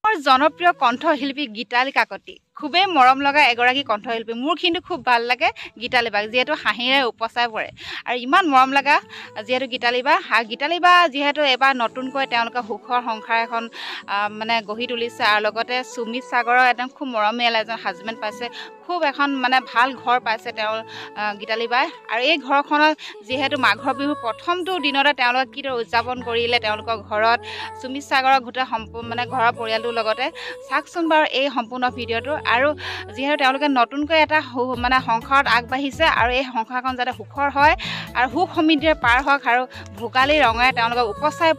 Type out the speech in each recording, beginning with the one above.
অসমৰ জনপ্ৰিয় কণ্ঠশিল্পী গীতালি কাকতি খুবেই মৰম লগা এগৰাকী কণ্ঠশিল্পী। মোৰ কিন্তু খুব ভাল লাগে গীতালি বাক, যিহেতু হাঁহিৰে উপচাই পৰে আৰু ইমান মৰম লগা যিহেতু গীতালি বা যিহেতু এবাৰ নতুনকৈ তেওঁলোকে সুখৰ সংসাৰ এখন মানে গঢ়ি তুলিছে আৰু লগতে সুমিত সাগৰৰ একদম খুব মৰমীয়াল এজন হাজবেণ্ড পাইছে, খুব এখন মানে ভাল ঘৰ পাইছে তেওঁ গীতালি বাই। আৰু এই ঘৰখনত যিহেতু মাঘৰ বিহুৰ প্ৰথমটো দিনতে তেওঁলোকে কিদৰে উদযাপন কৰিলে তেওঁলোকৰ ঘৰত সুমিত সাগৰৰ গোটেই মানে ঘৰৰ পৰিয়ালটোৰ লগতে চাওকচোন বাৰু এই সম্পূৰ্ণ ভিডিঅ'টো। আৰু যিহেতু তেওঁলোকে নতুনকৈ এটা মানে সংসাৰত আগবাঢ়িছে আৰু এই সংসাৰখন যাতে সুখৰ হয় আৰু সুখ সমৃদ্ধিৰে পাৰ হওক আৰু ভোগালী ৰঙেৰে তেওঁলোকক উপচাই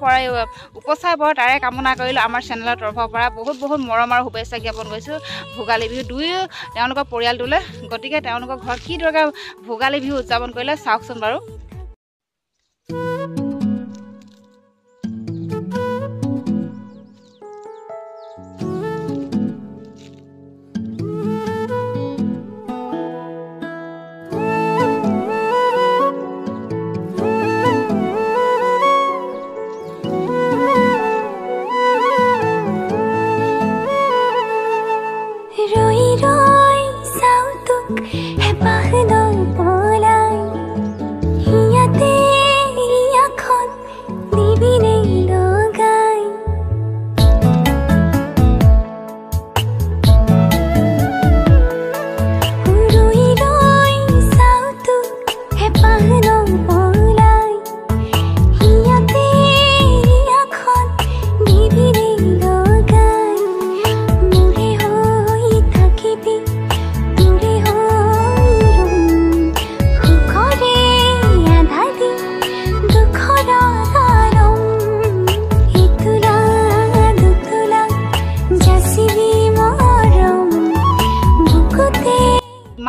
পৰে তাৰে কামনা কৰিলোঁ। আমাৰ চেনেলৰ তৰফৰ পৰা বহুত মৰম আৰু শুভেচ্ছা জ্ঞাপন কৰিছোঁ ভোগালী বিহু দুয়ো তেওঁলোকৰ পৰিয়ালটোলৈ। গতিকে তেওঁলোকৰ ঘৰত কিদৰে ভোগালী বিহু উদযাপন কৰিলে চাওকচোন বাৰু।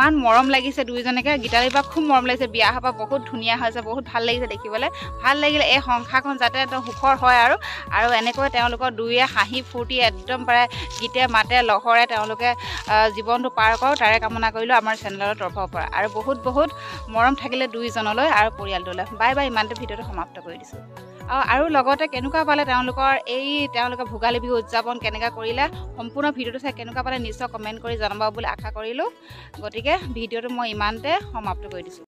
ইমান মৰম লাগিছে দুইজনকে, গীতালি বা খুব মৰম লাগিছে, বিয়া হোৱা বহুত ধুনীয়া হৈছে, বহুত ভাল লাগিছে দেখিবলৈ। ভাল লাগিলে এই সংসাৰখন যাতে একদম সুখৰ হয় আৰু এনেকৈ তেওঁলোকৰ দুয়ে হাঁহি ফূৰ্তি একদম পাৰে গীতে মাতে লহৰে তেওঁলোকে জীৱনটো পাৰ কৰক তাৰে কামনা কৰিলোঁ আমাৰ চেনেলৰ তৰফৰ পৰা। আৰু বহুত মৰম থাকিলে দুইজনলৈ আৰু পৰিয়ালটোলৈ। বাই ইমানতে ভিডিঅ'টো সমাপ্ত কৰি দিছোঁ। আৰু লগতে কেনেকুৱা পালে তেওঁলোকে ভোগালী বিহু উদযাপন কেনেকৈ কৰিলে, সম্পূৰ্ণ ভিডিঅ'টো চাই কেনেকুৱা পালে নিশ্চয় কমেণ্ট কৰি জনাব বুলি আশা কৰিলোঁ। গতিকে ভিডিঅ'টো মই ইমানতে সমাপ্ত কৰি দিছোঁ।